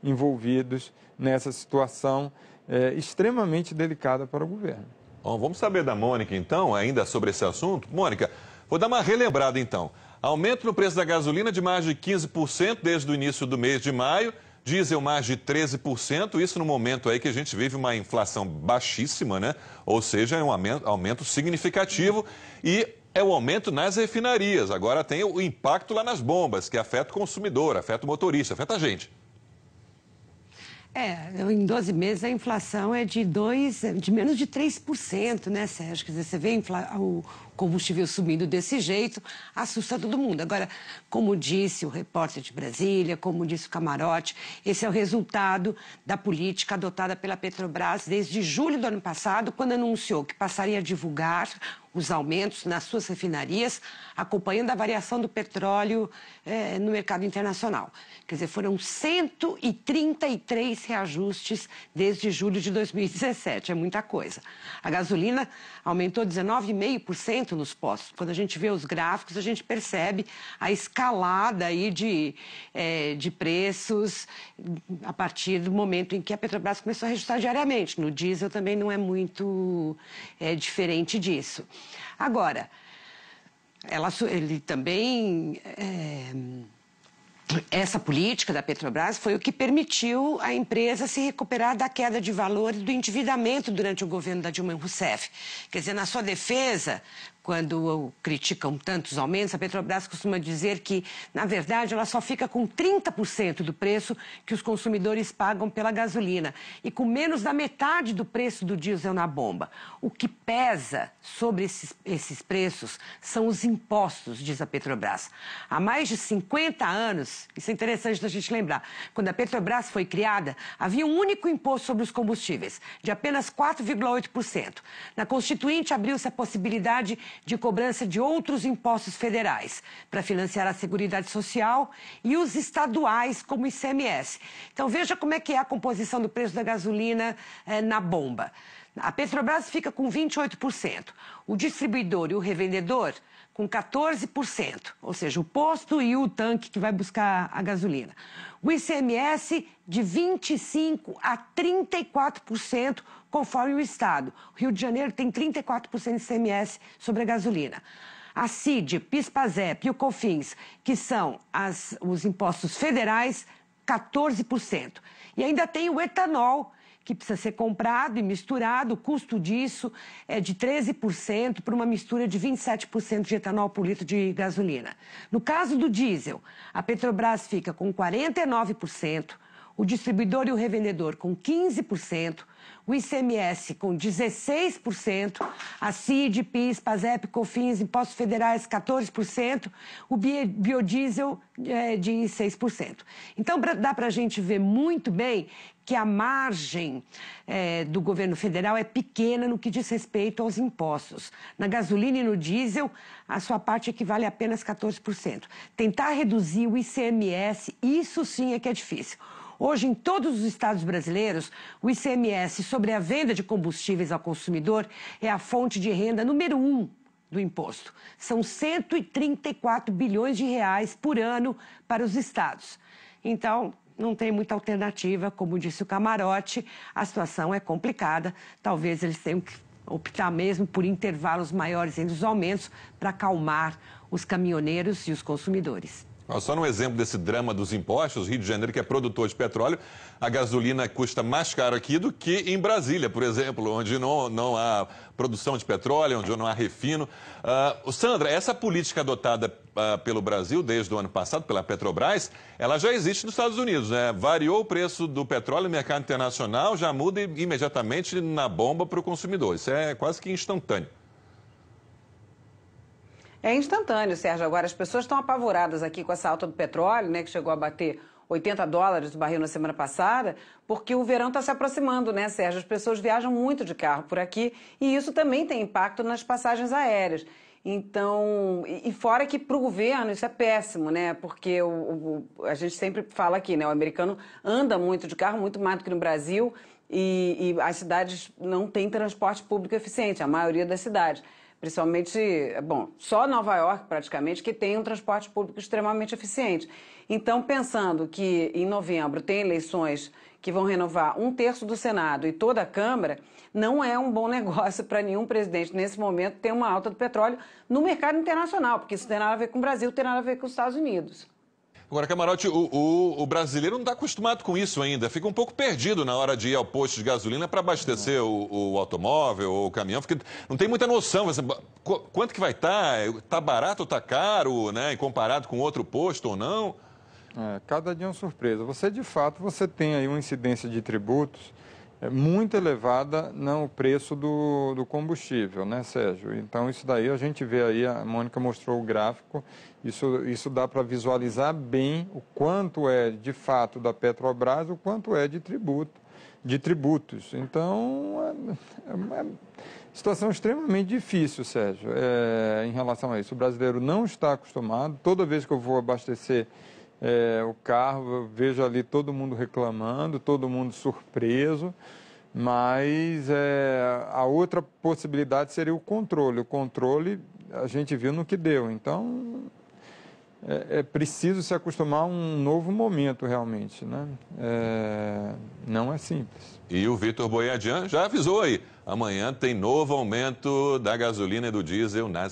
envolvidos nessa situação extremamente delicada para o governo. Bom, vamos saber da Mônica, então, ainda sobre esse assunto. Mônica, vou dar uma relembrada, então. Aumento no preço da gasolina de mais de 15% desde o início do mês de maio, diesel mais de 13%, isso no momento aí que a gente vive uma inflação baixíssima, né? Ou seja, é um aumento significativo e é o aumento nas refinarias. Agora tem o impacto lá nas bombas, que afeta o consumidor, afeta o motorista, afeta a gente. Em 12 meses a inflação é de menos de 3%, né, Sérgio? Quer dizer, você vê o combustível subindo desse jeito, assusta todo mundo. Agora, como disse o repórter de Brasília, como disse o Camarote, esse é o resultado da política adotada pela Petrobras desde julho do ano passado, quando anunciou que passaria a divulgar os aumentos nas suas refinarias, acompanhando a variação do petróleo no mercado internacional. Quer dizer, foram 133 reajustes desde julho de 2017, é muita coisa. A gasolina aumentou 19,5% nos postos. Quando a gente vê os gráficos, a gente percebe a escalada aí de preços a partir do momento em que a Petrobras começou a reajustar diariamente. No diesel também não é muito diferente disso. Agora, ele também... Essa política da Petrobras foi o que permitiu a empresa se recuperar da queda de valor e do endividamento durante o governo da Dilma Rousseff. Quer dizer, na sua defesa, quando criticam tantos aumentos, a Petrobras costuma dizer que, na verdade, ela só fica com 30% do preço que os consumidores pagam pela gasolina e com menos da metade do preço do diesel na bomba. O que pesa sobre esses preços são os impostos, diz a Petrobras. Há mais de 50 anos, isso é interessante da gente lembrar, quando a Petrobras foi criada, havia um único imposto sobre os combustíveis, de apenas 4,8%. Na Constituinte, abriu-se a possibilidade de cobrança de outros impostos federais para financiar a Seguridade Social e os estaduais, como o ICMS. Então, veja como é que é a composição do preço da gasolina na bomba. A Petrobras fica com 28%, o distribuidor e o revendedor com 14%, ou seja, o posto e o tanque que vai buscar a gasolina. O ICMS de 25% a 34%, conforme o Estado. O Rio de Janeiro tem 34% de ICMS sobre a gasolina. A CID, PIS/PASEP e o COFINS, que são os impostos federais, 14%. E ainda tem o etanol, que precisa ser comprado e misturado, o custo disso é de 13% para uma mistura de 27% de etanol por litro de gasolina. No caso do diesel, a Petrobras fica com 49%, o distribuidor e o revendedor com 15%, o ICMS com 16%, a CID, PIS, PASEP, COFINS, impostos federais 14%, o biodiesel de 6%. Então, dá para a gente ver muito bem que a margem do governo federal é pequena no que diz respeito aos impostos. Na gasolina e no diesel, a sua parte equivale a apenas 14%. Tentar reduzir o ICMS, isso sim é que é difícil. Hoje, em todos os estados brasileiros, o ICMS sobre a venda de combustíveis ao consumidor é a fonte de renda número 1 do imposto. São 134 bilhões de reais por ano para os estados. Então, não tem muita alternativa, como disse o Camarote, a situação é complicada. Talvez eles tenham que optar mesmo por intervalos maiores entre os aumentos para acalmar os caminhoneiros e os consumidores. Só no exemplo desse drama dos impostos, Rio de Janeiro, que é produtor de petróleo, a gasolina custa mais caro aqui do que em Brasília, por exemplo, onde não há produção de petróleo, onde não há refino. Sandra, essa política adotada pelo Brasil desde o ano passado, pela Petrobras, ela já existe nos Estados Unidos, né? Variou o preço do petróleo no mercado internacional, já muda imediatamente na bomba para o consumidor. Isso é quase que instantâneo. É instantâneo, Sérgio. Agora, as pessoas estão apavoradas aqui com essa alta do petróleo, né, que chegou a bater $80 o barril na semana passada, porque o verão está se aproximando, né, Sérgio? As pessoas viajam muito de carro por aqui e isso também tem impacto nas passagens aéreas. Então, e fora que para o governo isso é péssimo, né? Porque a gente sempre fala aqui, né? O americano anda muito de carro, muito mais do que no Brasil, e as cidades não têm transporte público eficiente, a maioria das cidades. Principalmente, bom, só Nova York praticamente que tem um transporte público extremamente eficiente. Então, pensando que em novembro tem eleições que vão renovar 1/3 do Senado e toda a Câmara, não é um bom negócio para nenhum presidente, nesse momento, ter uma alta do petróleo no mercado internacional, porque isso tem nada a ver com o Brasil, tem nada a ver com os Estados Unidos. Agora, Camarote, o brasileiro não está acostumado com isso ainda. Fica um pouco perdido na hora de ir ao posto de gasolina para abastecer o automóvel ou o caminhão. Não tem muita noção. Quanto que vai estar? Está barato ou está caro, né? Comparado com outro posto ou não? Cada dia é uma surpresa. De fato, você tem aí uma incidência de tributos muito elevada no preço do combustível, né, Sérgio? Então, isso daí a gente vê aí, a Mônica mostrou o gráfico, isso dá para visualizar bem o quanto é de fato da Petrobras, o quanto é de tributos. Então, é uma situação extremamente difícil, Sérgio, em relação a isso. O brasileiro não está acostumado. Toda vez que eu vou abastecer o carro, eu vejo ali todo mundo reclamando, todo mundo surpreso, mas a outra possibilidade seria o controle. O controle a gente viu no que deu, então é preciso se acostumar a um novo momento realmente, né? Não é simples. E o Vitor Boiadian já avisou aí, amanhã tem novo aumento da gasolina e do diesel nas